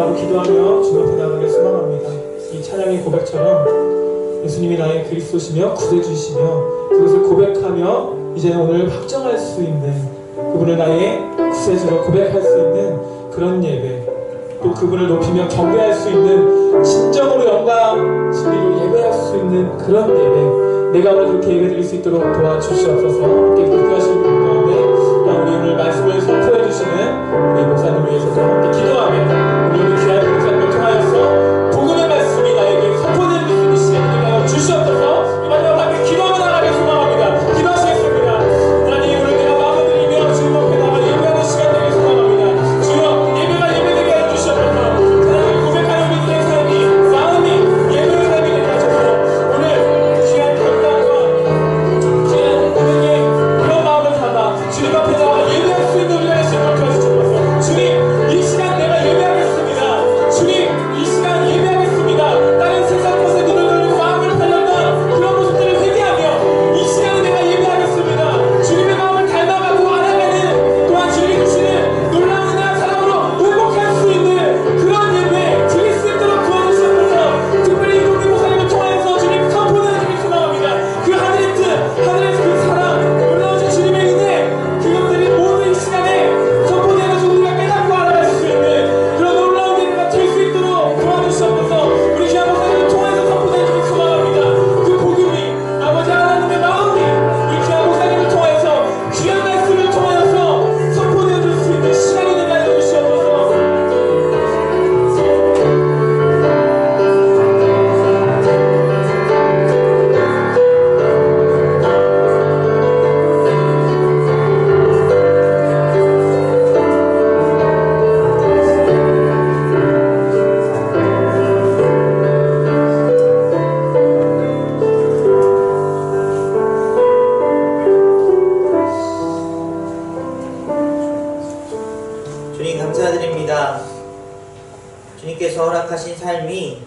바라보고 기도하며 주 앞에 나가길 소망합니다. 이 찬양의 고백처럼 예수님이 나의 그리스도시며 구세주시며 그것을 고백하며 이제 오늘 확정할 수 있는, 그분을 나의 구세주로 고백할 수 있는 그런 예배, 또 그분을 높이며 경배할 수 있는, 진정으로 영광 진리로 예배할 수 있는 그런 예배, 내가 오늘 그렇게 예배 드릴 수 있도록 도와주시옵소서. 함께 기도하시는 분 가운데 우리 오늘 말씀을 선포해 주시는 우리 목사님을 위해서도 함께 기도하며 우리 오늘 귀한 목사님을 통하여서 복음의 말씀이 나에게 선포되는 수 있는 시간이 되게 주시옵소서. 이 마지막 함께 기도하며 나가길 소망합니다. 기도하시겠습니다. 하나님, 오늘 내가 마음을 드리며 주님 앞에 나가 예배하는 시간 되길 소망합니다. 주여, 예배가 예배되게 하여 주시옵소서. 하나님, 고백하는 우리들의 삶이, 마음이 예배의 삶이 되게 하셔서 오늘 귀한 결단과 귀한 고백의 그런 마음을 담아 주님 앞에 나가 예배할 수 있는 우리가 될 수 있도록 도와주시옵소서. 주님, 이 시간 내가 예배하겠습니다. 주님, 이 시간 예배하겠습니다. 다른 세상 곳에 눈을 돌리고 마음을 팔렸던 그런 모습들을 회개하며 이 시간에 내가 예배하겠습니다. 주님의 마음을 닮아가고 알아가는, 또한 주님이 주시는 놀라운 은혜와 사랑으로 회복할 수 있는 그런 예배 드릴 수 있도록 도와주시옵소서. 특별히 우리 목사님을 통하여서 주님 선포되는 주님 소망합니다. 그 하늘의 뜻, 하늘의 그 사랑, 놀라우신 주님의 은혜, 그것들이 모든 이 시간에 선포되어서 우리가 깨닫고 알아갈 수 있는 그런 놀라운 예배가 될 수 있도록 도와주시옵소서. 우리 귀한 목사님을 통해서 선포되는 주님 소망합니다. 그 복음이 아버지 하나님의 마음이 우리 귀한 목사님을 통해서 귀한 말씀을 통하여서 선포되어 줄 수 있는 시간이 되게 하여 주시옵소서. 주님 감사드립니다. 주님께서 허락하신 삶이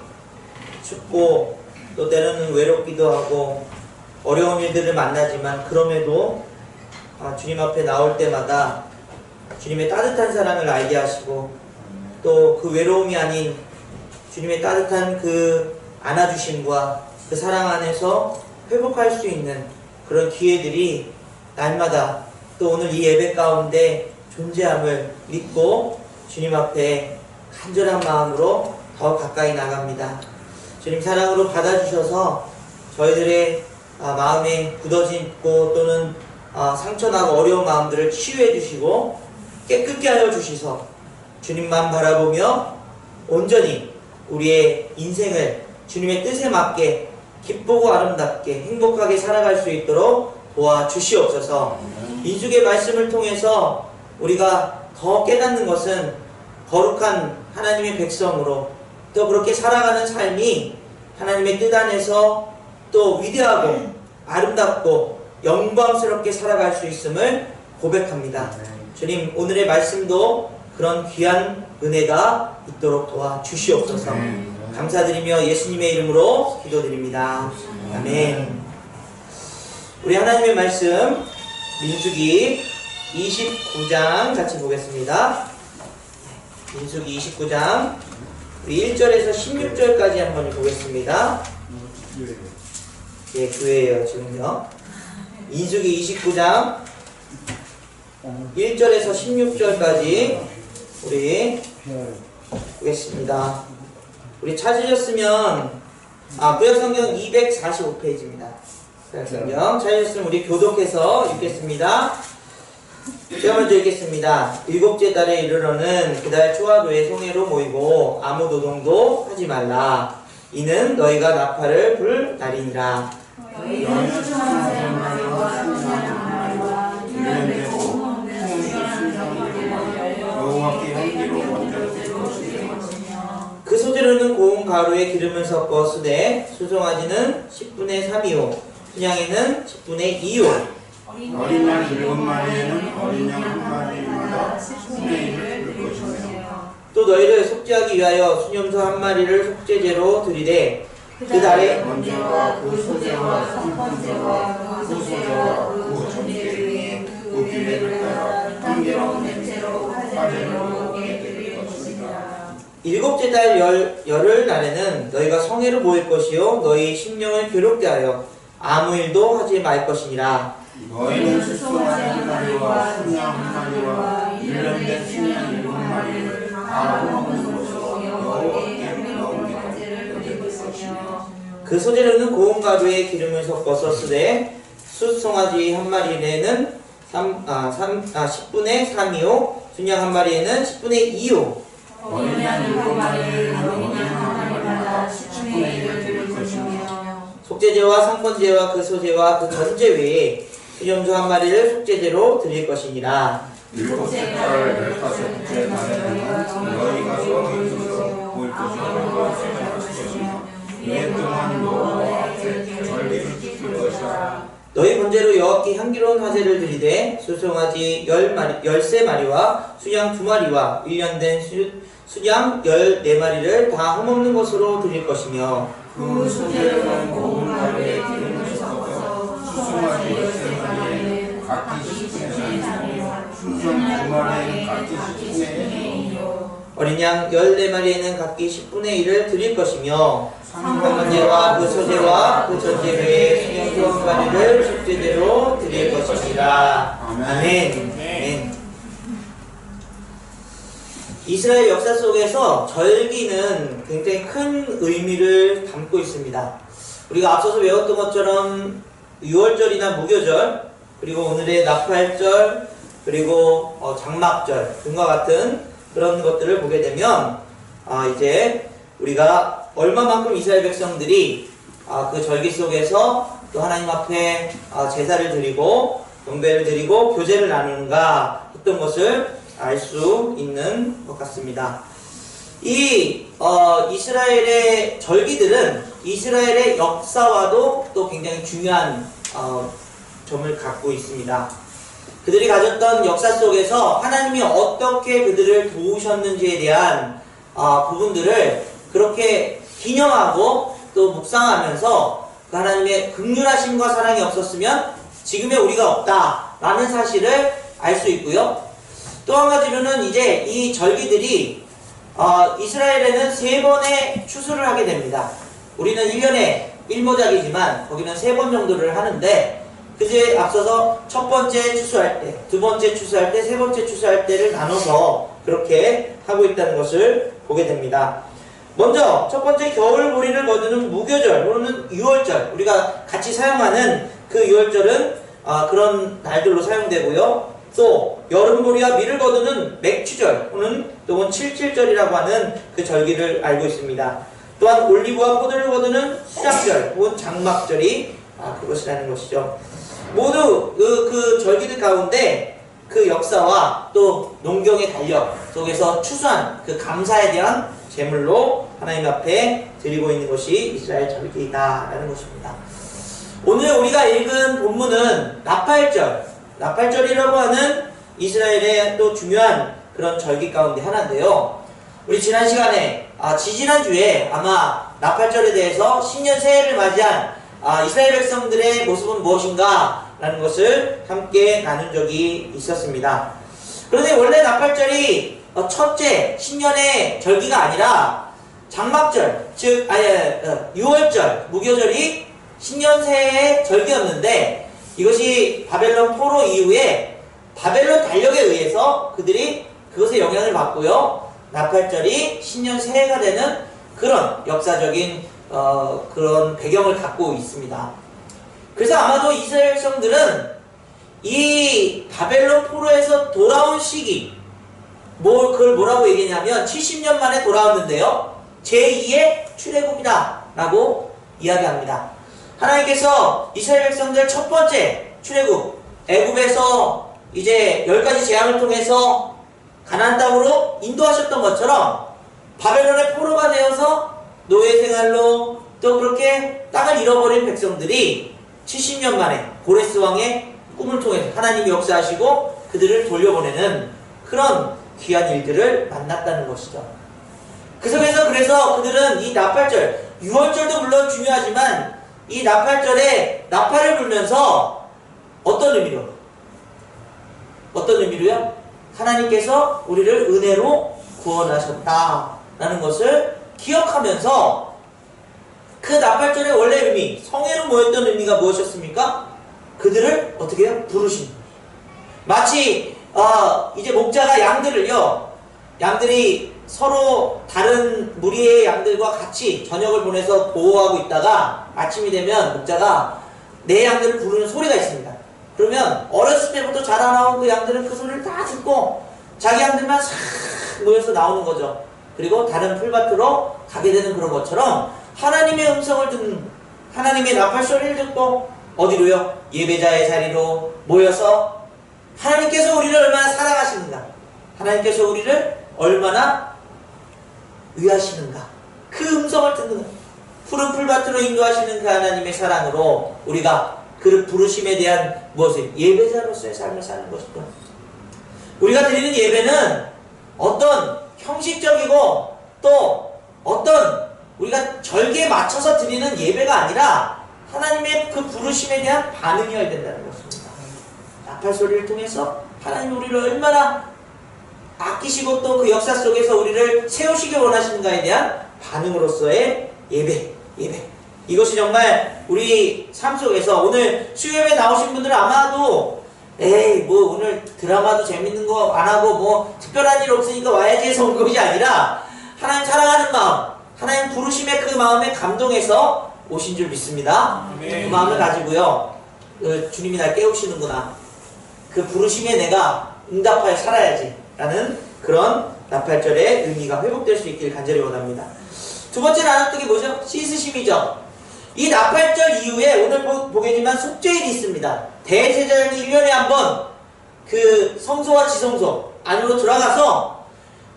춥고 또 때로는 외롭기도 하고 어려운 일들을 만나지만 그럼에도 주님 앞에 나올 때마다 주님의 따뜻한 사랑을 알게 하시고 또 그 외로움이 아닌 주님의 따뜻한 그 안아주심과 그 사랑 안에서 회복할 수 있는 그런 기회들이 날마다 또 오늘 이 예배 가운데 존재함을 믿고 주님 앞에 간절한 마음으로 더 가까이 나갑니다. 주님 사랑으로 받아주셔서 저희들의 마음에 굳어지고 또는 상처나고 어려운 마음들을 치유해 주시고 깨끗게 하여 주시서 주님만 바라보며 온전히 우리의 인생을 주님의 뜻에 맞게 기쁘고 아름답게 행복하게 살아갈 수 있도록 도와주시옵소서. 민수기의 말씀을 통해서 우리가 더 깨닫는 것은 거룩한 하나님의 백성으로 또 그렇게 살아가는 삶이 하나님의 뜻 안에서 또 위대하고 아름답고 영광스럽게 살아갈 수 있음을 고백합니다. 주님, 오늘의 말씀도 그런 귀한 은혜가 있도록 도와주시옵소서. 감사드리며 예수님의 이름으로 기도드립니다. 아멘. 우리 하나님의 말씀 민수기 29장 같이 보겠습니다. 민수기 29장 우리 1절에서 16절까지 한번 보겠습니다. 예, 교회예요 지금요. 민수기 29장 1절에서 16절까지 우리 보겠습니다. 우리 찾으셨으면 구약성경 245페이지입니다. 구약성경 찾으셨으면 우리 교독해서 읽겠습니다. 제가 먼저 읽겠습니다. 일곱째 달에 이르러는 그달 초와 노의 송해로 모이고 아무 노동도 하지 말라. 이는 너희가 나팔을 불 날이니라. 그 소재로는 고운 가루에 기름을 섞어 쓰되 수송아지는 10분의 3이요 순양에는 10분의 2요 어린 양 7마리에는 어린 양 1마리마다 10분의 1을 넣을 것이며 또 너희를 속죄하기 위하여 수염소 1마리를 속죄제로 드리되 그 달에 번제와 그 소제와 성번제와 그 소제와 그 전제 위에 그 규례를 따라 향기로운 냄새로 화제로 오게 드릴 것이니라. 일곱째 달 열흘 날에는 너희가 성회를 모일 것이요 너희 심령을 괴롭게 하여 아무 일도 하지 말 것이니라. 너희는 수송아지 한 마리와 순양 한 마리와 일년된 순양 7마리를 다 먹는 것으로 여호와께 나오게 번제를 드릴 것이며 그 소재로는 고운 가루에 기름을 섞어서 쓰되 숫송아지 한 마리에는 10분의 3이요 순양 한 마리에는 10분의 2요 어린 양 7마리에는 어린 양 마리마다 10분의 1을 드릴 것이며 속죄제와 상번제와 그 소제와 그 전제 외에 수염소 한 마리를 속죄제로 드릴 것이니라. 일곱째 달 15째 날에는 너희가 성에서 모일 것이며 이해 동안 여호와 앞에 절기를 지킬 것이라. 너희 번제로 여호와께 향기로운 화제를 드리되 수송아지 13마리와 수양 2마리와 1년 된 수양 14마리를 다 흠없는 것으로 드릴 것이며 그 소재로는 고운 가루에 기름을 섞어서 수송아지 13마리에 각기 10분의 3이요 순양 2마리에 각기 10분의 1이요 어린 양 14마리에는 각기 10분의 1을 드릴 것이며 번제와 그 소제와 그 전제 외에 수염소 한 마리를 속죄제로 드릴 것이니라. 아멘. 아멘. 이스라엘 역사 속에서 절기는 굉장히 큰 의미를 담고 있습니다. 우리가 앞서서 외웠던 것처럼 유월절이나 무교절, 그리고 오늘의 나팔절, 그리고 장막절 등과 같은 그런 것들을 보게 되면 이제 우리가 얼마만큼 이스라엘 백성들이 그 절기 속에서 또 하나님 앞에 제사를 드리고 경배를 드리고 교제를 나누는가 했던 것을 알 수 있는 것 같습니다. 이 이스라엘의 절기들은 이스라엘의 역사와도 또 굉장히 중요한 점을 갖고 있습니다. 그들이 가졌던 역사 속에서 하나님이 어떻게 그들을 도우셨는지에 대한 부분들을 그렇게 기념하고 또 묵상하면서 그 하나님의 긍휼하심과 사랑이 없었으면 지금의 우리가 없다라는 사실을 알 수 있고요. 또 한 가지로는 이제 이 절기들이 이스라엘에는 3번의 추수를 하게 됩니다. 우리는 1년에 1모작이지만 거기는 3번 정도를 하는데 그제 앞서서 첫 번째 추수할 때, 두 번째 추수할 때, 세 번째 추수할 때를 나눠서 그렇게 하고 있다는 것을 보게 됩니다. 먼저 첫 번째 겨울보리를 거두는 무교절 또는 유월절, 우리가 같이 사용하는 그 유월절은 그런 날들로 사용되고요. 또 여름보리와 밀을 거두는 맥추절 또는 칠칠절이라고 하는 그 절기를 알고 있습니다. 또한 올리브와 포도를 거두는 수장절 혹은 장막절이 그것이라는 것이죠. 모두 그 절기들 가운데 그 역사와 또 농경의 달력 속에서 추수한 그 감사에 대한 제물로 하나님 앞에 드리고 있는 것이 이스라엘 절기이다라는 것입니다. 오늘 우리가 읽은 본문은 나팔절이라고 하는 이스라엘의 또 중요한 그런 절기 가운데 하나인데요. 우리 지난 시간에 지지난주에 아마 나팔절에 대해서 신년 새해를 맞이한 이스라엘 백성들의 모습은 무엇인가 라는 것을 함께 나눈 적이 있었습니다. 그런데 원래 나팔절이 첫째 신년의 절기가 아니라 장막절, 즉 유월절, 무교절이 신년 새해의 절기였는데 이것이 바벨론 포로 이후에 바벨론 달력에 의해서 그들이 그것에 영향을 받고요. 나팔절이 신년 새해가 되는 그런 역사적인 그런 배경을 갖고 있습니다. 그래서 아마도 이스라엘 백성들은 이 바벨론 포로에서 돌아온 시기, 그걸 뭐라고 얘기했냐면 70년 만에 돌아왔는데요. 제2의 출애굽이다 라고 이야기합니다. 하나님께서 이스라엘 백성들 첫 번째 출애굽, 애굽에서 이제 10가지 재앙을 통해서 가나안 땅으로 인도하셨던 것처럼 바벨론의 포로가 되어서 노예 생활로 또 그렇게 땅을 잃어버린 백성들이 70년 만에 고레스 왕의 꿈을 통해서 하나님이 역사하시고 그들을 돌려보내는 그런 귀한 일들을 만났다는 것이죠. 그 속에서 그래서 그들은 이 나팔절, 유월절도 물론 중요하지만 이 나팔절에 나팔을 불면서 어떤 의미로요? 하나님께서 우리를 은혜로 구원하셨다 라는 것을 기억하면서 그 나팔절의 원래 의미, 성회로 모였던 의미가 무엇이었습니까? 그들을 어떻게 해요? 부르신. 마치 이제 목자가 양들이 서로 다른 무리의 양들과 같이 저녁을 보내서 보호하고 있다가 아침이 되면 목자가 내 양들을 부르는 소리가 있습니다. 그러면 어렸을 때부터 자라나온 그 양들은 그 소리를 다 듣고 자기 양들만 싹 모여서 나오는 거죠. 그리고 다른 풀밭으로 가게 되는 그런 것처럼 하나님의 음성을 듣는, 하나님의 나팔 소리를 듣고 어디로요? 예배자의 자리로 모여서 하나님께서 우리를 얼마나 사랑하시는가, 하나님께서 우리를 얼마나 위하시는가, 그 음성을 듣는, 푸른 풀밭으로 인도하시는 그 하나님의 사랑으로 우리가 그 부르심에 대한 무엇을? 예배자로서의 삶을 사는 것이죠. 우리가 드리는 예배는 어떤 형식적이고 또 어떤 우리가 절기에 맞춰서 드리는 예배가 아니라 하나님의 그 부르심에 대한 반응이어야 된다는 것입니다. 나팔 소리를 통해서 하나님 우리를 얼마나 아끼시고 또 그 역사 속에서 우리를 세우시기 원하시는가에 대한 반응으로서의 예배. 이것이 정말 우리 삶 속에서 오늘 수요예배 나오신 분들은 아마도 뭐 오늘 드라마도 재밌는 거 안 하고 뭐 특별한 일 없으니까 와야지 해서 온 것이 아니라 하나님 사랑하는 마음, 하나님 부르심의 그 마음에 감동해서 오신 줄 믿습니다. 그 마음을 가지고요, 주님이 날 깨우시는구나, 그 부르심에 내가 응답하여 살아야지 라는 그런 나팔절의 의미가 회복될 수 있기를 간절히 원합니다. 두 번째 나눴던 게 뭐죠? 씻으심이죠. 이 나팔절 이후에 오늘 보겠지만 속죄일이 있습니다. 대제사장이 1년에 한 번 그 성소와 지성소 안으로 들어가서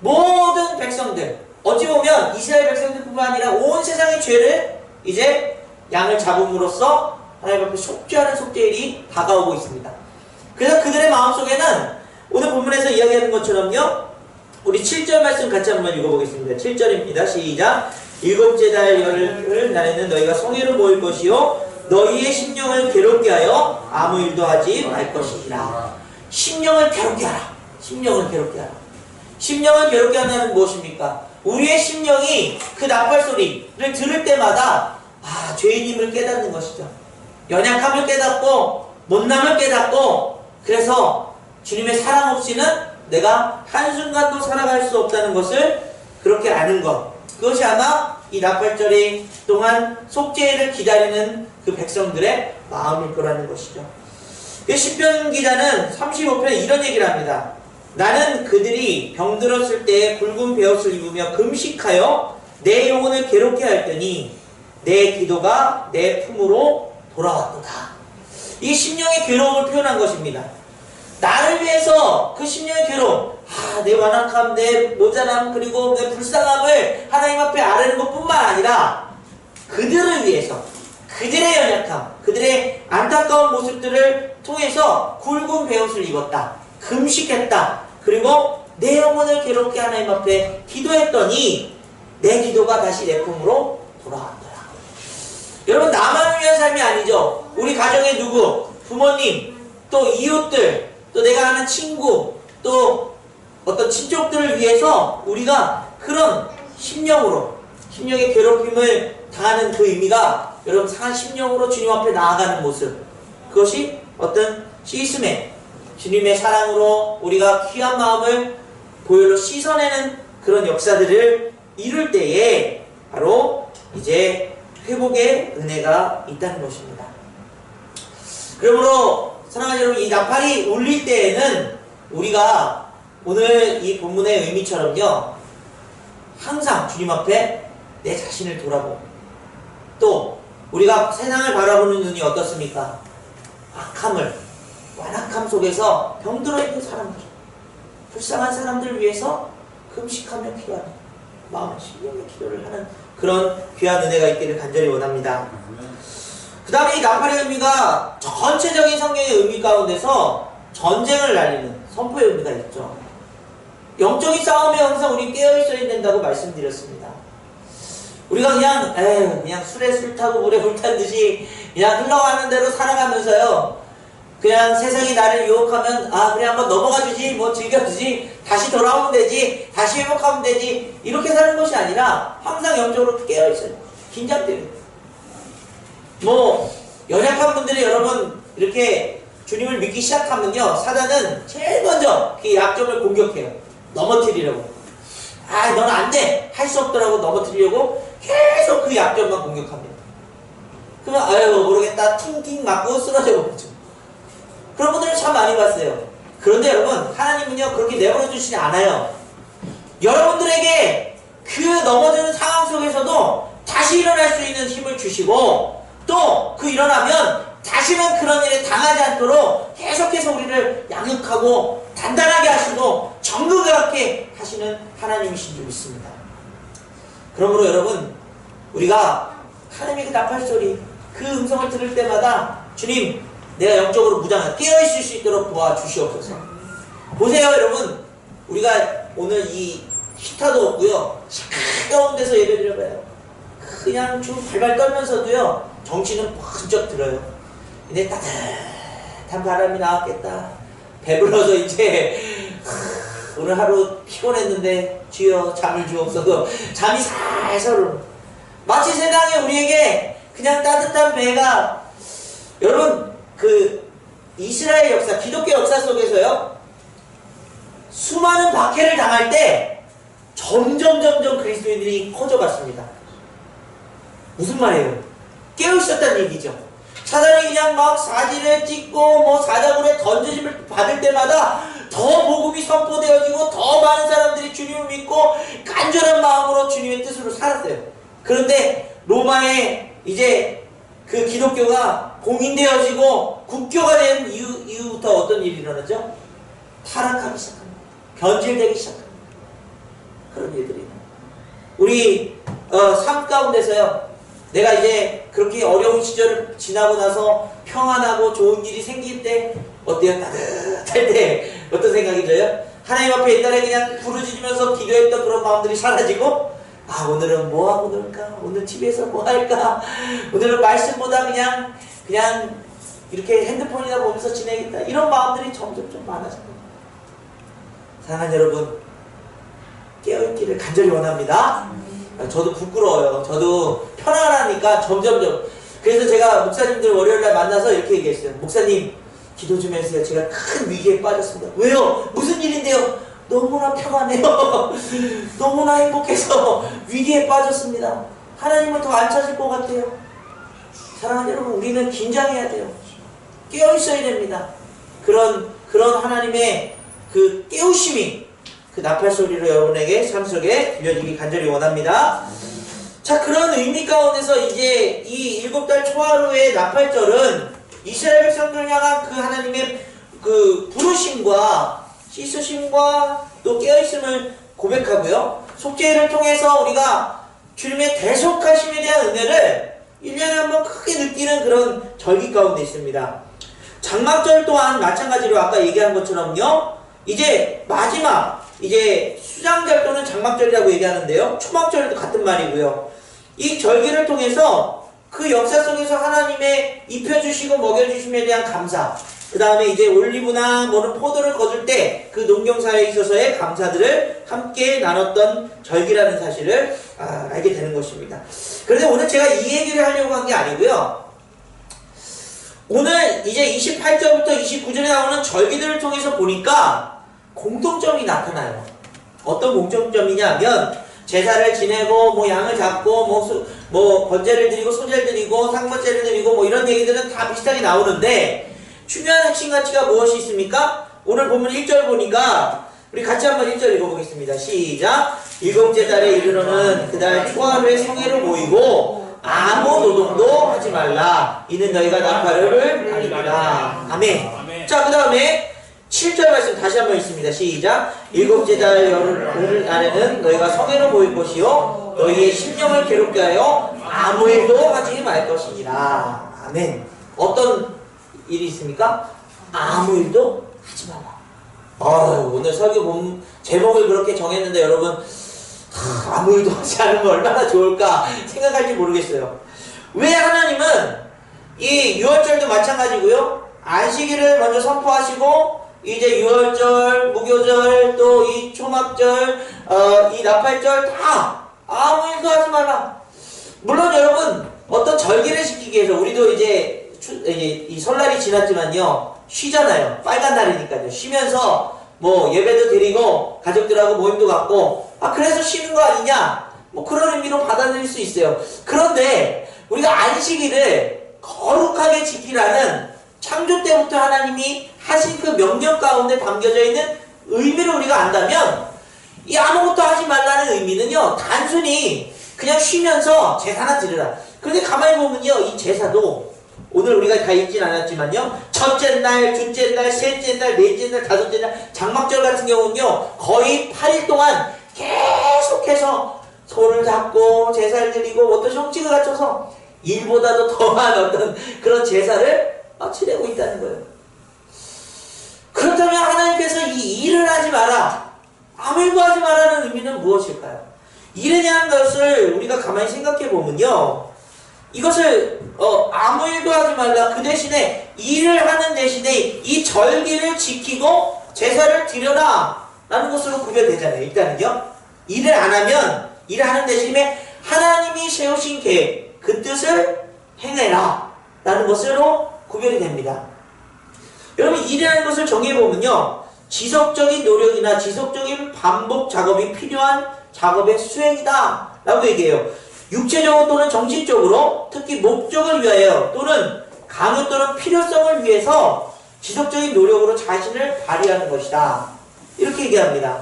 모든 백성들, 어찌 보면 이스라엘 백성들뿐만 아니라 온 세상의 죄를 이제 양을 잡음으로써 하나님 앞에 속죄하는 속죄일이 다가오고 있습니다. 그래서 그들의 마음속에는 오늘 본문에서 이야기하는 것처럼요, 우리 7절 말씀 같이 한번 읽어보겠습니다. 7절입니다. 시작. 일곱째 달 열흘 날에는 너희가 성회로 모일 것이요 너희의 심령을 괴롭게 하여 아무 일도 하지 말 것이니라. 심령을 괴롭게 하라. 심령을 괴롭게 하라. 심령을 괴롭게 하는 무엇입니까? 우리의 심령이 그 나팔 소리를 들을 때마다 죄인임을 깨닫는 것이죠. 연약함을 깨닫고 못남을 깨닫고, 그래서 주님의 사랑 없이는 내가 한순간도 살아갈 수 없다는 것을 그렇게 아는 것, 그것이 아마 이 나팔절이 동안 속죄일을 기다리는 그 백성들의 마음일 거라는 것이죠. 시편 기자는 35편에 이런 얘기를 합니다. 나는 그들이 병들었을 때 굵은 베옷을 입으며 금식하여 내 영혼을 괴롭게 할 때니 내 기도가 내 품으로 돌아왔도다. 이 심령의 괴로움을 표현한 것입니다. 나를 위해서 그 심령의 괴로움, 내 완악함, 내 모자람, 그리고 내 불쌍함을 하나님 앞에 아뢰는 것뿐만 아니라 그들을 위해서, 그들의 연약함, 그들의 안타까운 모습들을 통해서 굵은 베옷을 입었다, 금식했다, 그리고 내 영혼을 괴롭게 하나님 앞에 기도했더니 내 기도가 다시 내 품으로 돌아왔더라. 여러분, 나만을 위한 삶이 아니죠. 우리 가정의 누구, 부모님, 또 이웃들, 또 내가 아는 친구, 또 어떤 친족들을 위해서 우리가 그런 심령으로, 심령의 괴롭힘을 당하는 그 의미가 여러분 상한 심령으로 주님 앞에 나아가는 모습, 그것이 어떤 씻음의 주님의 사랑으로 우리가 귀한 마음을 보혈로 씻어내는 그런 역사들을 이룰 때에 바로 이제 회복의 은혜가 있다는 것입니다. 그러므로 사랑하는 여러분, 이 나팔이 울릴 때에는 우리가 오늘 이 본문의 의미처럼요, 항상 주님 앞에 내 자신을 돌아보고, 또 우리가 세상을 바라보는 눈이 어떻습니까? 악함을, 완악함 속에서 병들어 있는 사람들, 불쌍한 사람들을 위해서 금식하며 기도하는 마음, 심령의 기도를 하는 그런 귀한 은혜가 있기를 간절히 원합니다. 그 다음에 이 나팔의 의미가 전체적인 성경의 의미 가운데서 전쟁을 날리는 선포의 의미가 있죠. 영적인 싸움에 항상 우리 깨어있어야 된다고 말씀드렸습니다. 우리가 그냥 술에 술 타고 물에 물 탄 듯이 그냥 흘러가는 대로 살아가면서요, 그냥 세상이 나를 유혹하면 아 그래 한번 넘어가주지 뭐 즐겨주지 다시 돌아오면 되지 다시 회복하면 되지 이렇게 사는 것이 아니라 항상 영적으로 깨어있어요. 긴장돼요. 뭐 연약한 분들이 여러분 이렇게 주님을 믿기 시작하면요 사단은 제일 먼저 그 약점을 공격해요. 넘어뜨리려고. 아 넌 안 돼 할 수 없더라고 넘어뜨리려고 계속 그 약점만 공격합니다. 그러면 아유 모르겠다 팅팅 맞고 쓰러져 버리죠. 그런 분들을 참 많이 봤어요. 그런데 여러분 하나님은요 그렇게 내버려 두시지 않아요. 여러분들에게 그 넘어지는 상황 속에서도 다시 일어날 수 있는 힘을 주시고 또 그 일어나면 다시는 그런 일에 당하지 않도록 계속해서 우리를 양육하고 단단하게 하시고 정극하게 하시는 하나님이신 줄 믿습니다. 그러므로 여러분 우리가 하나님의 그 나팔소리 그 음성을 들을 때마다 주님 내가 영적으로 무장한 깨어있을 수 있도록 도와주시옵소서. 보세요 여러분 우리가 오늘 이 히터도 없고요 차가운 데서 예배 드려봐요. 그냥 좀 발발 떨면서도요 정신은 번쩍 들어요. 근데 따뜻한 바람이 나왔겠다. 배불러서 이제 오늘 하루 피곤했는데 주여 잠을 주옵소서. 잠이 살살 오르는 마치 세상에 우리에게 그냥 따뜻한 배가 여러분 그 이스라엘 역사 기독교 역사 속에서요 수많은 박해를 당할 때 점점 그리스도인들이 커져갔습니다. 무슨 말이에요? 깨어있었다는 얘기죠. 사단이 그냥 막 사지를 찍고 뭐 사자굴에 던져짐을 받을 때마다 더 복음이 선포되어지고 더 많은 사람들이 주님을 믿고 간절한 마음으로 주님의 뜻으로 살았어요. 그런데 로마에 이제 그 기독교가 공인되어지고 국교가 된 이후부터 어떤 일이 일어나죠? 타락하기 시작합니다. 변질되기 시작합니다. 그런 일들이 우리 삶 가운데서요 내가 이제 그렇게 어려운 시절을 지나고 나서 평안하고 좋은 일이 생길 때 어때요? 따뜻할 때 어떤 생각이 들어요? 하나님 앞에 옛날에 그냥 부르짖으면서 기도했던 그런 마음들이 사라지고 아 오늘은 뭐 하고 놀까? 오늘 TV에서 뭐 할까? 오늘은 말씀보다 그냥 이렇게 핸드폰이나 보면서 지내겠다 이런 마음들이 점점 좀 많아집니다. 사랑하는 여러분 깨어있기를 간절히 원합니다. 저도 부끄러워요. 저도 편안하니까 점점 그래서 제가 목사님들 월요일날 만나서 이렇게 얘기했어요. 목사님 기도 좀 해주세요. 제가 큰 위기에 빠졌습니다. 왜요? 무슨 일인데요? 너무나 평안해요. 너무나 행복해서 위기에 빠졌습니다. 하나님을 더 안 찾을 것 같아요. 사랑하는 여러분 우리는 긴장해야 돼요. 깨어있어야 됩니다. 그런 하나님의 그 깨우심이 그 나팔소리로 여러분에게 삶 속에 들려지기 간절히 원합니다. 자 그런 의미 가운데서 이제 이 7달 초하루의 나팔절은 이스라엘 백성들을 향한 그 하나님의 그 부르심과 씻으심과 또 깨어있음을 고백하고요. 속죄를 통해서 우리가 주님의 대속하심에 대한 은혜를 1년에 한번 크게 느끼는 그런 절기 가운데 있습니다. 장막절 또한 마찬가지로 아까 얘기한 것처럼요. 이제 마지막 이제 수장절 또는 장막절이라고 얘기하는데요. 초막절도 같은 말이고요. 이 절기를 통해서 그 역사 속에서 하나님의 입혀주시고 먹여주심에 대한 감사 그 다음에 이제 올리브나 뭐는 포도를 거둘 때 그 농경사에 있어서의 감사들을 함께 나눴던 절기라는 사실을 알게 되는 것입니다. 그런데 오늘 제가 이 얘기를 하려고 한 게 아니고요. 오늘 이제 28절부터 29절에 나오는 절기들을 통해서 보니까 공통점이 나타나요. 어떤 공통점이냐 하면 제사를 지내고 뭐 양을 잡고 뭐 번제를 드리고 소제를 드리고 상번제를 드리고 뭐 이런 얘기들은 다 비슷하게 나오는데 중요한 핵심 가치가 무엇이 있습니까? 오늘 본문 1절 보니까 우리 같이 한번 1절 읽어보겠습니다. 시작! 7째 달에 이르러는 그달 초하루에 성회로 모이고 아무 노동도 하지 말라. 이는 너희가 나팔을 가리리라. 아멘. 자, 그 다음에 7절 말씀 다시 한번 읽습니다. 시작! 7째 달 오늘 날에는 너희가 성회로 모일 것이요 너희의 심령을 괴롭게 하여 아무 일도 하지 말 것이니라. 아멘. 어떤 일이 있습니까? 아무 일도 하지 말라. 오늘 설교 제목을 그렇게 정했는데 여러분 아무 일도 하지 않으면 얼마나 좋을까 생각할지 모르겠어요. 왜 하나님은 이 6월절도 마찬가지고요 안식일을 먼저 선포하시고 이제 유월절, 무교절, 또 이 초막절, 이 나팔절 다 아무 일도 하지 마라. 물론 여러분 어떤 절기를 지키기 위해서 우리도 이제 이 설날이 지났지만요 쉬잖아요. 빨간 날이니까요. 쉬면서 뭐 예배도 드리고 가족들하고 모임도 갖고 그래서 쉬는 거 아니냐 뭐 그런 의미로 받아들일 수 있어요. 그런데 우리가 안식일을 거룩하게 지키라는 창조 때부터 하나님이 하신 그 명령 가운데 담겨져 있는 의미를 우리가 안다면 이 아무것도 하지 말라는 의미는요 단순히 그냥 쉬면서 제사나 드리라. 그런데 가만히 보면요 이 제사도 오늘 우리가 다 읽진 않았지만요 첫째 날, 둘째 날, 셋째 날, 넷째 날, 다섯째 날 장막절 같은 경우는요 거의 8일 동안 계속해서 손을 잡고 제사를 드리고 어떤 형식을 갖춰서 일보다도 더한 어떤 그런 제사를 치르고 있다는 거예요. 그렇다면 하나님께서 이 일을 하지 마라, 아무 일도 하지 마라는 의미는 무엇일까요? 일에 대한 것을 우리가 가만히 생각해 보면요 이것을 아무 일도 하지 말라, 그 대신에 일을 하는 대신에 이 절기를 지키고 제사를 드려라 라는 것으로 구별되잖아요. 일단은요 일을 안 하면 일을 하는 대신에 하나님이 세우신 계획 그 뜻을 행해라 라는 것으로 구별이 됩니다. 여러분 일이라는 것을 정의해보면요 지속적인 노력이나 지속적인 반복 작업이 필요한 작업의 수행이다 라고 얘기해요. 육체적으로 또는 정신적으로 특히 목적을 위하여 또는 강요 또는 필요성을 위해서 지속적인 노력으로 자신을 발휘하는 것이다 이렇게 얘기합니다.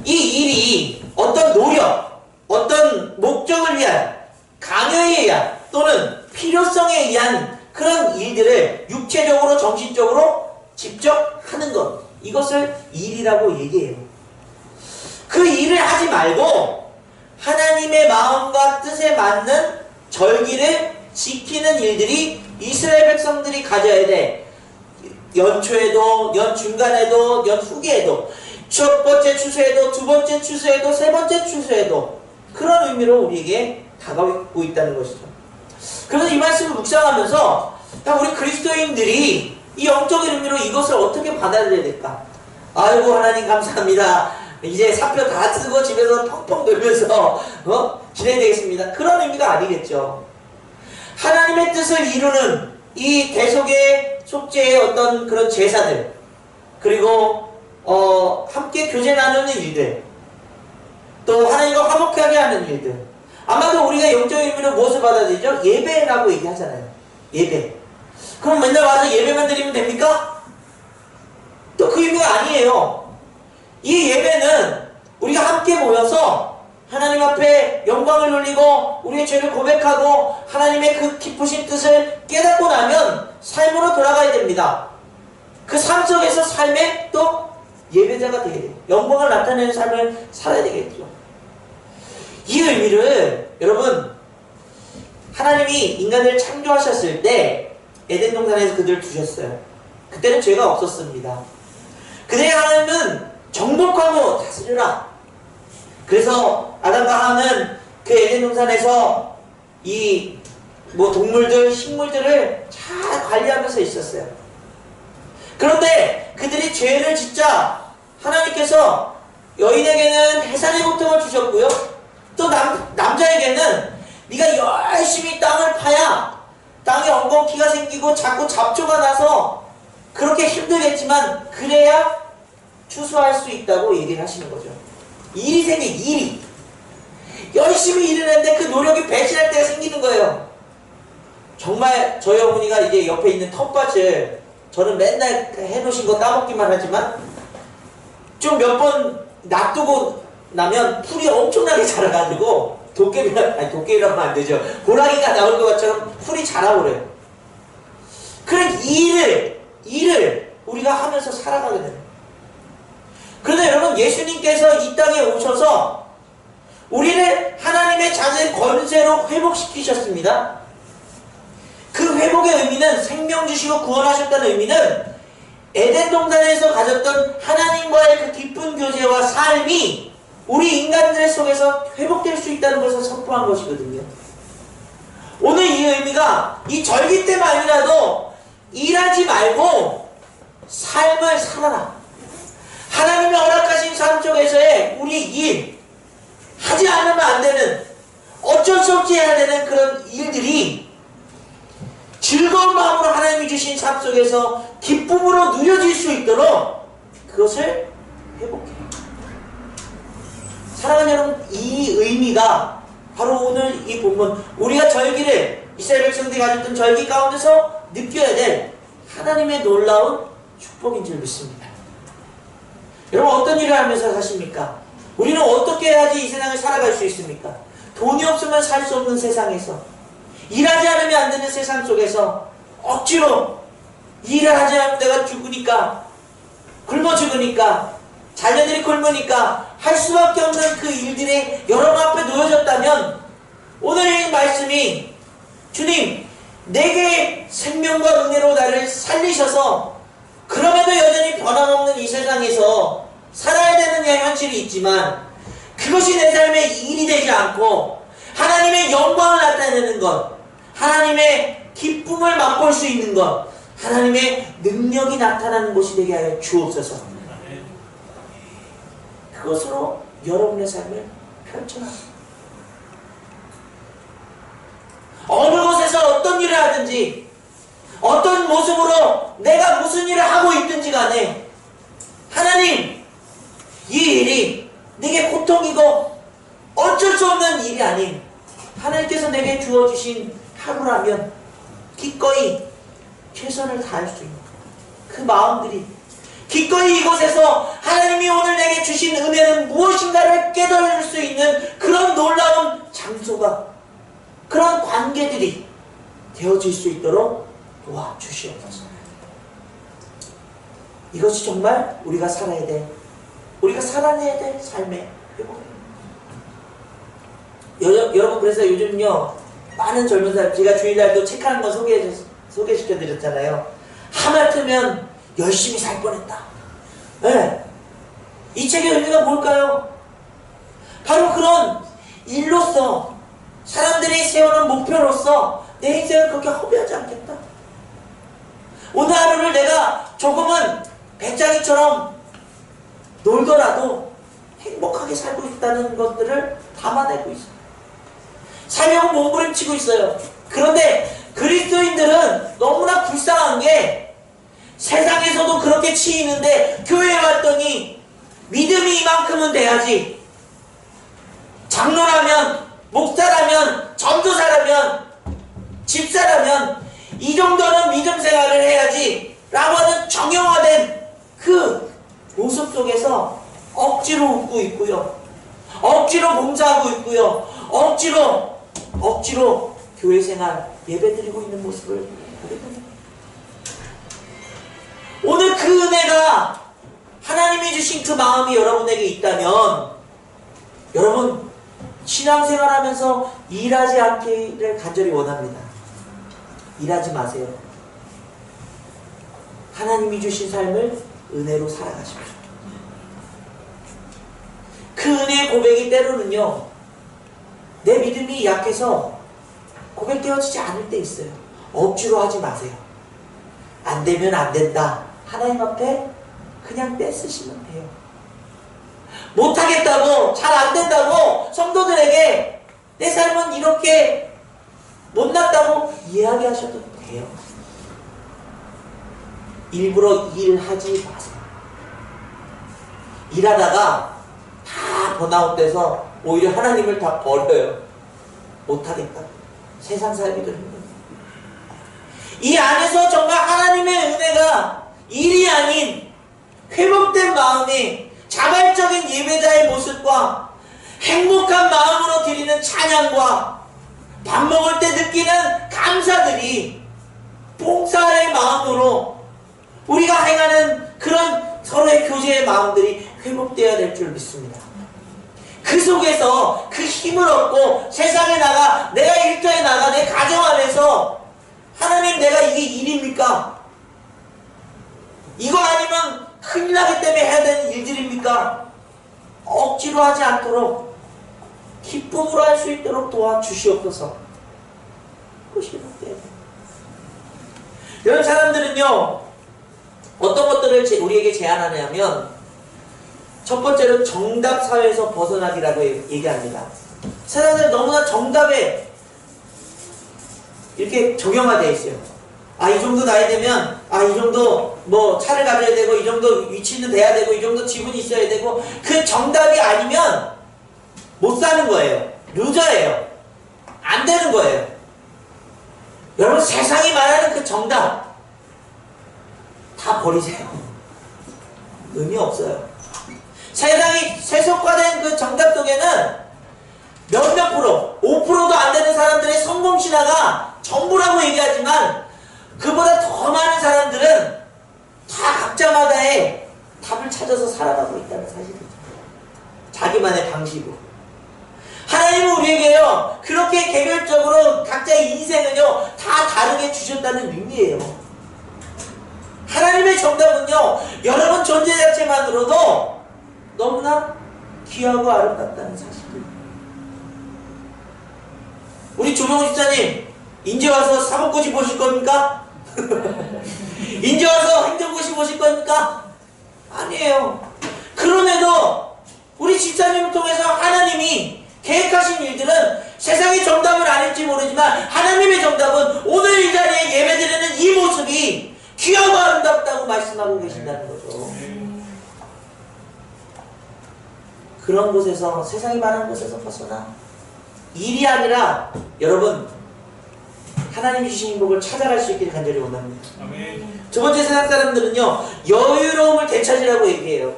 이 일이 어떤 노력, 어떤 목적을 위한 강요에 의한 또는 필요성에 의한 그런 일들을 육체적으로 정신적으로 직접 하는 것, 이것을 일이라고 얘기해요. 그 일을 하지 말고 하나님의 마음과 뜻에 맞는 절기를 지키는 일들이 이스라엘 백성들이 가져야 돼. 연초에도, 연중간에도, 연후기에도, 첫 번째 추수에도, 두 번째 추수에도, 세 번째 추수에도 그런 의미로 우리에게 다가오고 있다는 것이죠. 그래서 이 말씀을 묵상하면서 우리 그리스도인들이 이 영적인 의미로 이것을 어떻게 받아들여야 될까? 아이고 하나님 감사합니다. 이제 사표 다 쓰고 집에서 펑펑 놀면서 지내야 되겠습니다. 그런 의미가 아니겠죠. 하나님의 뜻을 이루는 이 대속의 속죄의 어떤 그런 제사들, 그리고 함께 교제 나누는 일들, 또 하나님과 화목하게 하는 일들, 아마도 우리가 영적인 의미로 무엇을 받아들이죠? 예배라고 얘기하잖아요. 예배. 그럼 맨날 와서 예배만 드리면 됩니까? 또 그 의미가 아니에요. 이 예배는 우리가 함께 모여서 하나님 앞에 영광을 돌리고 우리의 죄를 고백하고 하나님의 그 깊으신 뜻을 깨닫고 나면 삶으로 돌아가야 됩니다. 그 삶 속에서 삶에 또 예배자가 되게 돼요. 영광을 나타내는 삶을 살아야 되겠죠. 이 의미를 여러분 하나님이 인간을 창조하셨을 때 에덴 동산에서 그들을 두셨어요. 그때는 죄가 없었습니다. 그때 하나님은 정복하고 다스려라. 그래서 아담과 하와는 그 에덴 동산에서 이 동물들, 식물들을 잘 관리하면서 있었어요. 그런데 그들이 죄를 짓자 하나님께서 여인에게는 해산의 고통을 주셨고요. 또 남자에게는 네가 열심히 땅을 파야 땅에 엉겅퀴가 생기고 자꾸 잡초가 나서 그렇게 힘들겠지만 그래야 추수할 수 있다고 얘기를 하시는 거죠. 일이 생겨, 일이. 열심히 일을 했는데 그 노력이 배신할 때가 생기는 거예요. 정말 저희 어머니가 이제 옆에 있는 텃밭을 저는 맨날 해놓으신 거 따먹기만 하지만 좀 몇 번 놔두고 나면 풀이 엄청나게 자라가지고 도깨비라고 하면 안 되죠. 호랑이가 나올 것처럼 풀이 자라오래요. 그런 일을 우리가 하면서 살아가게 됩니다. 그런데 여러분 예수님께서 이 땅에 오셔서 우리를 하나님의 자녀의 권세로 회복시키셨습니다. 그 회복의 의미는 생명 주시고 구원하셨다는 의미는 에덴 동산에서 가졌던 하나님과의 그 깊은 교제와 삶이 우리 인간들 속에서 회복될 수 있다는 것을 선포한 것이거든요. 오늘 이 의미가 이 절기 때만이라도 일하지 말고 삶을 살아라. 하나님이 허락하신 삶 속에서의 우리 일, 하지 않으면 안 되는, 어쩔 수 없이 해야 되는 그런 일들이 즐거운 마음으로 하나님이 주신 삶 속에서 기쁨으로 누려질 수 있도록 그것을 회복해요. 사랑하는 여러분, 이 의미가 바로 오늘 이 본문, 우리가 절기를 이스라엘 백성들이 가졌던 절기 가운데서 느껴야 될 하나님의 놀라운 축복인 줄 믿습니다. 여러분, 어떤 일을 하면서 사십니까? 우리는 어떻게 해야지 이 세상을 살아갈 수 있습니까? 돈이 없으면 살 수 없는 세상에서, 일하지 않으면 안 되는 세상 속에서 억지로 일을 하지 않으면 내가 죽으니까, 굶어 죽으니까, 자녀들이 굶으니까 할 수밖에 없는 그 일들이 여러분 앞에 놓여졌다면, 오늘의 말씀이 주님, 내게 생명과 은혜로 나를 살리셔서 그럼에도 여전히 변함없는 이 세상에서 살아야 되는 현실이 있지만, 그것이 내 삶의 일이 되지 않고 하나님의 영광을 나타내는 것, 하나님의 기쁨을 맛볼 수 있는 것, 하나님의 능력이 나타나는 곳이 되게 하여 주옵소서. 그것으로 여러분의 삶을 펼쳐나갑니다. 어느 곳에서 어떤 일을 하든지, 어떤 모습으로 내가 무슨 일을 하고 있든지 간에, 하나님, 이 일이 내게 고통이고 어쩔 수 없는 일이 아닌 하나님께서 내게 주어주신 하루라면 기꺼이 최선을 다할 수 있는 그 마음들이, 기꺼이 이곳에서 하나님이 오늘 내게 주신 은혜는 무엇인가를 깨달을 수 있는 그런 놀라운 장소가, 그런 관계들이 되어질 수 있도록 도와주시옵소서. 이것이 정말 우리가 살아야 될, 우리가 살아내야 될 삶의 회복입니다. 여러분, 그래서 요즘요 많은 젊은 사람, 제가 주일날도 책 하는 거 소개시켜드렸잖아요. 하마터면 열심히 살 뻔했다. 네. 이 책의 의미가 뭘까요? 바로 그런 일로서, 사람들이 세우는 목표로서 내 인생을 그렇게 허비하지 않겠다. 오늘 하루를 내가 조금은 배짱이처럼 놀더라도 행복하게 살고 있다는 것들을 담아내고 있어요. 살려고 몸부림치고 있어요. 그런데 그리스도인들은 너무나 불쌍한 게, 세상에서도 그렇게 치이는데 교회에 왔더니 믿음이 이만큼은 돼야지, 장로라면, 목사라면, 전도사라면, 집사라면 이 정도는 믿음 생활을 해야지 라고 하는 정형화된 그 모습 속에서 억지로 웃고 있고요, 억지로 봉사하고 있고요, 억지로 교회 생활 예배드리고 있는 모습을 보게 됩니다. 오늘 그 은혜가, 하나님이 주신 그 마음이 여러분에게 있다면, 여러분 신앙생활하면서 일하지 않기를 간절히 원합니다. 일하지 마세요. 하나님이 주신 삶을 은혜로 살아가십시오. 그 은혜의 고백이 때로는요, 내 믿음이 약해서 고백되어지지 않을 때 있어요. 억지로 하지 마세요. 안 되면 안 된다, 하나님 앞에 그냥 떼쓰시면 돼요. 못하겠다고, 잘 안 된다고 성도들에게 내 삶은 이렇게 못났다고 이야기하셔도 돼요. 일부러 일하지 마세요. 일하다가 다 번아웃돼서 오히려 하나님을 다 버려요. 못하겠다, 세상 살기도 힘들다. 이 안에서 정말 하나님의 은혜가 일이 아닌 회복된 마음이, 자발적인 예배자의 모습과 행복한 마음으로 드리는 찬양과 밥 먹을 때 느끼는 감사들이, 봉사의 마음으로 우리가 행하는 그런 서로의 교제의 마음들이 회복되어야 될 줄 믿습니다. 그 속에서 그 힘을 얻고 세상에 나가, 내가 일터에 나가, 내 가정 안에서 하나님, 내가 이게 일입니까? 이거 아니면 큰일 나기 때문에 해야 되는 일들입니까? 억지로 하지 않도록 기쁨으로 할 수 있도록 도와주시옵소서. 그것이 회복돼야 돼요. 이런 사람들은요, 어떤 것들을 우리에게 제안하냐면, 첫 번째로 정답 사회에서 벗어나기라고 얘기합니다. 세상은 너무나 정답에 이렇게 적용화되어 있어요. 아, 이 정도 나이 되면, 아, 이 정도 뭐 차를 가져야 되고, 이 정도 위치는 돼야 되고, 이 정도 지분이 있어야 되고, 그 정답이 아니면 못 사는 거예요. 루저예요. 안 되는 거예요. 여러분, 세상이 말하는 그 정답 다 버리세요. 의미 없어요. 세상이 세속화된 그 정답 속에는 몇몇 프로, 5%도 안 되는 사람들의 성공 신화가 전부라고 얘기하지만, 그보다 더 많은 사람들은 다 각자마다의 답을 찾아서 살아가고 있다는 사실이죠. 자기만의 방식으로. 하나님은 우리에게요, 그렇게 개별적으로 각자의 인생은요, 다 다르게 주셨다는 의미예요. 하나님의 정답은요, 여러분 존재 자체만으로도 너무나 귀하고 아름답다는 사실이에요. 우리 조명우 집사님, 인제 와서 사법고시 보실 겁니까? 인제 와서 행정고시 보실 겁니까? 아니에요. 그럼에도 우리 집사님을 통해서 하나님이 계획하신 일들은 세상의 정답은 아닐지 모르지만, 하나님의 정답은 오늘 이 자리에 예배드리는 이 모습이 귀하고 아름답다고 말씀하고 계신다는 거죠. 그런 곳에서, 세상이 말하는 곳에서 벗어나 일이 아니라 여러분 하나님이 주신 행복을 찾아갈 수 있기를 간절히 원합니다. 아멘. 두 번째, 세상 사람들은요, 여유로움을 되찾으라고 얘기해요.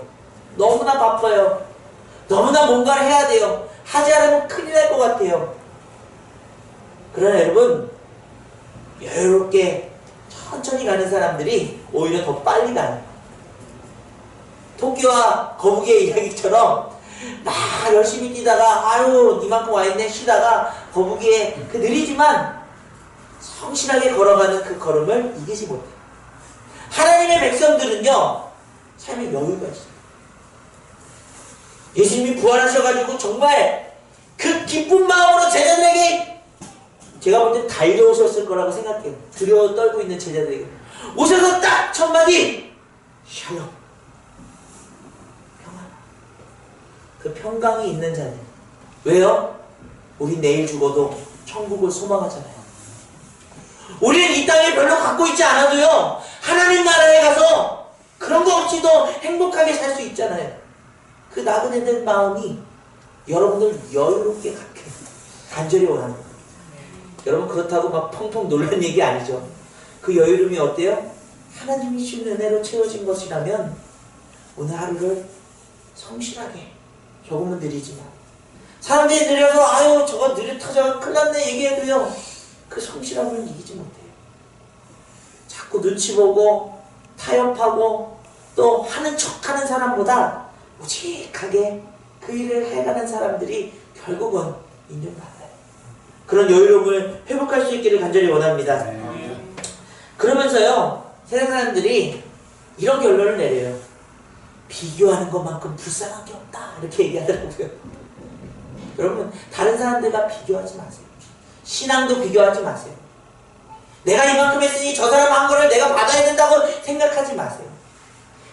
너무나 바빠요. 너무나 뭔가를 해야 돼요. 하지 않으면 큰일 날 것 같아요. 그러나 여러분, 여유롭게 천천히 가는 사람들이 오히려 더 빨리 가요. 토끼와 거북이의 이야기처럼 막 열심히 뛰다가 아유 이만큼 와있네 쉬다가 거북이의 그 느리지만 성실하게 걸어가는 그 걸음을 이기지 못해요. 하나님의 백성들은요, 삶에 여유가 있어요. 예수님이 부활하셔가지고 정말 그 기쁜 마음으로 제자들에게, 제가 볼 때 달려오셨을 거라고 생각해요. 두려워 떨고 있는 제자들에게 오셔서 딱 첫 마디, 샬롬, 평안. 그 평강이 있는 자들. 왜요? 우리 내일 죽어도 천국을 소망하잖아요. 우리는 이 땅에 별로 갖고 있지 않아도요, 하나님 나라에 가서 그런 거 없이도 행복하게 살 수 있잖아요. 그 나그네들 마음이 여러분들 여유롭게 갖게 간절히 원합니다. 여러분, 그렇다고 막 펑펑 놀란 얘기 아니죠. 그 여유로움이 어때요? 하나님이 주신 은혜로 채워진 것이라면 오늘 하루를 성실하게, 조금은 느리지만, 사람들이 느려서 아유 저거 느릿하자가 큰일 났네 얘기해도요, 그 성실함을 이기지 못해요. 자꾸 눈치 보고 타협하고 또 하는 척하는 사람보다 묵직하게 그 일을 해가는 사람들이 결국은 인정받아요. 그런 여유로움을 회복할 수 있기를 간절히 원합니다. 그러면서요, 세상 사람들이 이런 결론을 내려요. 비교하는 것만큼 불쌍한 게 없다, 이렇게 얘기하더라고요. 여러분, 다른 사람들과 비교하지 마세요. 신앙도 비교하지 마세요. 내가 이만큼 했으니 저 사람 한 거를 내가 받아야 된다고 생각하지 마세요.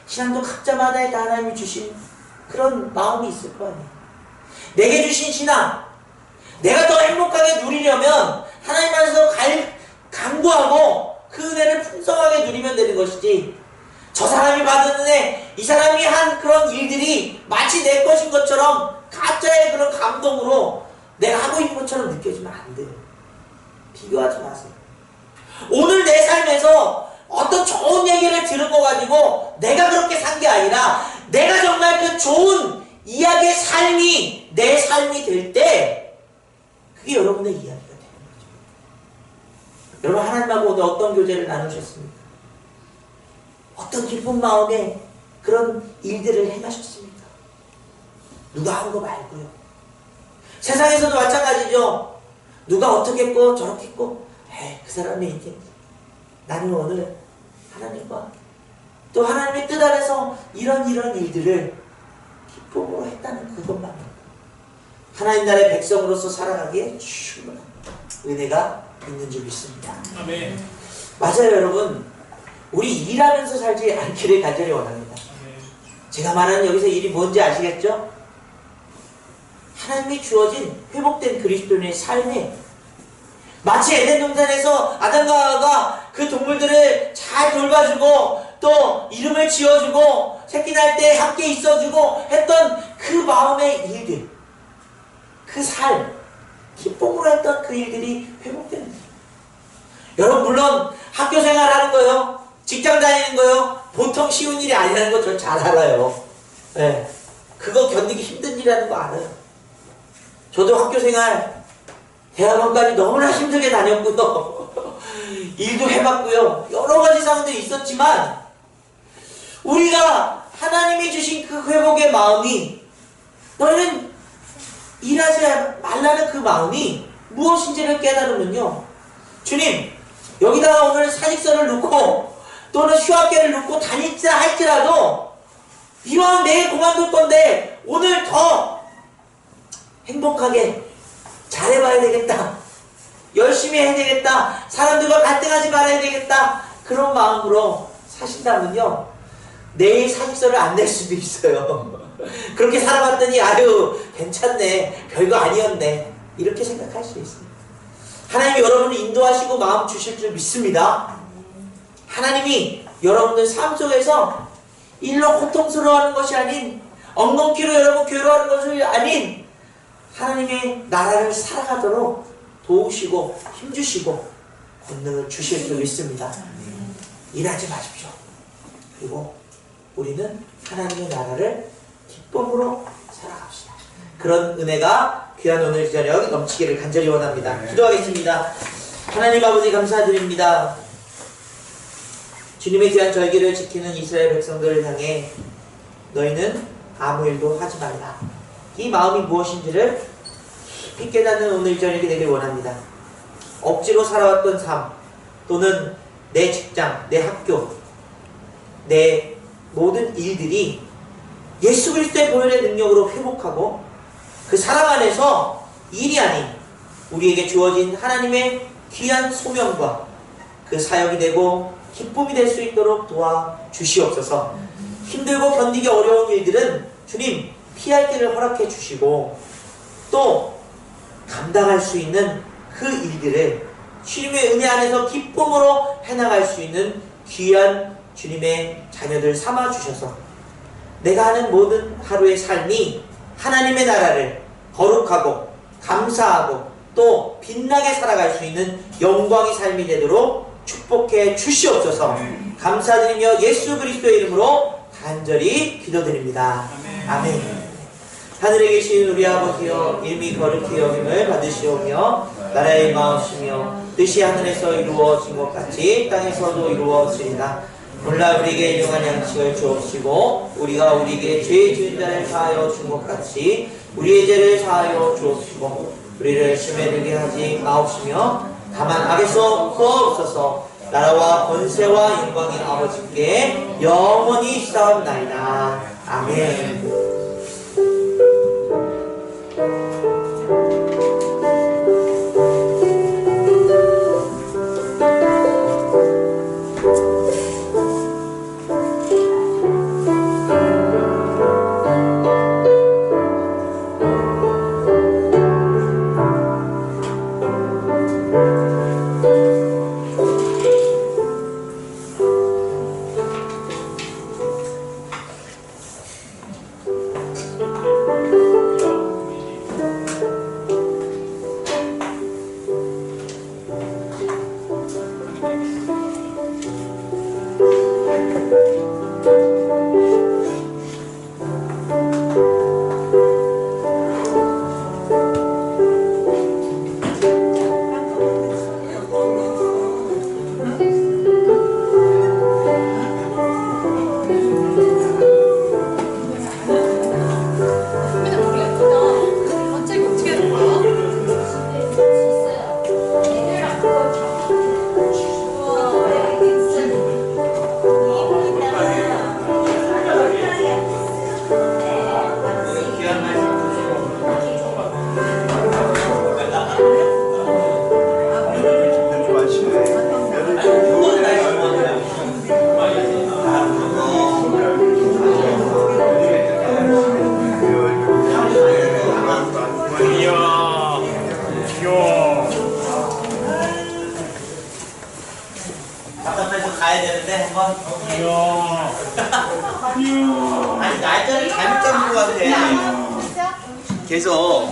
신앙도 각자마다의 하나님이 주신 그런 마음이 있을 거 아니에요. 내게 주신 신앙, 내가 더 행복하게 누리려면 하나님 안에서 간구하고 그 은혜를 풍성하게 누리면 되는 것이지, 저 사람이 받은 은혜, 이 사람이 한 그런 일들이 마치 내 것인 것처럼 가짜의 그런 감동으로 내가 하고 있는 것처럼 느껴지면 안 돼요. 비교하지 마세요. 오늘 내 삶에서 어떤 좋은 얘기를 들은 거 가지고 내가 그렇게 산 게 아니라, 내가 정말 그 좋은 이야기의 삶이 내 삶이 될 때, 그게 여러분의 이야기가 되는 거죠. 여러분, 하나님하고 오늘 어떤 교제를 나누셨습니까? 어떤 기쁜 마음에 그런 일들을 행하셨습니까? 누가 한 거 말고요. 세상에서도 마찬가지죠. 누가 어떻게 했고 저렇게 했고, 그 사람의 인생. 나는 오늘 하나님과 또 하나님의 뜻 안에서 이런 일들을 기쁨으로 했다는 그것만으로 하나님 나라의 백성으로서 살아가기에 충분한 은혜가 있는 줄 믿습니다. 아멘. 맞아요, 여러분. 우리 일하면서 살지 않기를 간절히 원합니다. 제가 말하는 여기서 일이 뭔지 아시겠죠? 하나님이 주어진 회복된 그리스도인의 삶에 마치 에덴 동산에서 아담과 하와가 그 동물들을 잘 돌봐주고 또 이름을 지어주고 새끼 날 때 함께 있어주고 했던 그 마음의 일들, 그 삶, 기쁨으로 했던 그 일들이 회복되는 거예요. 여러분, 물론 학교 생활하는 거요, 직장 다니는 거요, 보통 쉬운 일이 아니라는 거 전 잘 알아요. 네. 그거 견디기 힘든 일이라는 거 알아요. 저도 학교 생활 대학원까지 너무나 힘들게 다녔고요. 일도 해봤고요. 여러 가지 상황들이 있었지만 우리가 하나님이 주신 그 회복의 마음이, 너희는 일하지 말라는 그 마음이 무엇인지를 깨달으면요, 주님, 여기다가 오늘 사직서를 넣고 또는 휴학계를 넣고 다니자 할지라도 이왕 내일 그만둘 건데 오늘 더 행복하게 잘해봐야 되겠다, 열심히 해야 되겠다, 사람들과 갈등하지 말아야 되겠다, 그런 마음으로 사신다면요, 내일 사직서를 안 낼 수도 있어요. 그렇게 살아봤더니 아유 괜찮네, 별거 아니었네, 이렇게 생각할 수 있습니다. 하나님이 여러분을 인도하시고 마음 주실 줄 믿습니다. 하나님이 여러분들 삶 속에서 일로 고통스러워하는 것이 아닌, 엉겅퀴로 여러분 괴로워하는 것이 아닌 하나님의 나라를 살아가도록 도우시고 힘주시고 권능을 주실 줄 믿습니다. 일하지 마십시오. 그리고 우리는 하나님의 나라를 기쁨으로 살아갑시다. 그런 은혜가 귀한 오늘 저녁 넘치기를 간절히 원합니다. 기도하겠습니다. 하나님 아버지, 감사드립니다. 주님의 귀한 절기를 지키는 이스라엘 백성들을 향해 너희는 아무 일도 하지 말라, 이 마음이 무엇인지를 깊이 깨닫는 오늘 저녁이 되길 원합니다. 억지로 살아왔던 삶, 또는 내 직장, 내 학교, 내 모든 일들이 예수 그리스도의 보혈의 능력으로 회복하고 그 사랑 안에서 일이 아닌 우리에게 주어진 하나님의 귀한 소명과 그 사역이 되고 기쁨이 될 수 있도록 도와주시옵소서. 힘들고 견디기 어려운 일들은 주님 피할 길을 허락해 주시고 또 감당할 수 있는 그 일들을 주님의 은혜 안에서 기쁨으로 해나갈 수 있는 귀한 주님의 자녀들 삼아 주셔서 내가 하는 모든 하루의 삶이 하나님의 나라를 거룩하고 감사하고 또 빛나게 살아갈 수 있는 영광의 삶이 되도록 축복해 주시옵소서. 감사드리며 예수 그리스도의 이름으로 간절히 기도드립니다. 아멘. 하늘에 계신 우리 아버지여, 이름이 거룩히 여김을 받으시오며 나라의 마음이시며 뜻이 하늘에서 이루어진 것 같이 땅에서도 이루어지리라. 오늘날 우리에게 일용할 양식을 주옵시고 우리가 우리에게 죄 지은 자를 사하여 준 것 같이 우리의 죄를 사하여 주옵시고 우리를 시험에 들게 하지 마옵시며 다만 악에서 구하옵소서. 나라와 권세와 영광이 아버지께 영원히 싸움나이다. 아멘. 아니 날짜를 잘못 잡은 것 같아. 계속.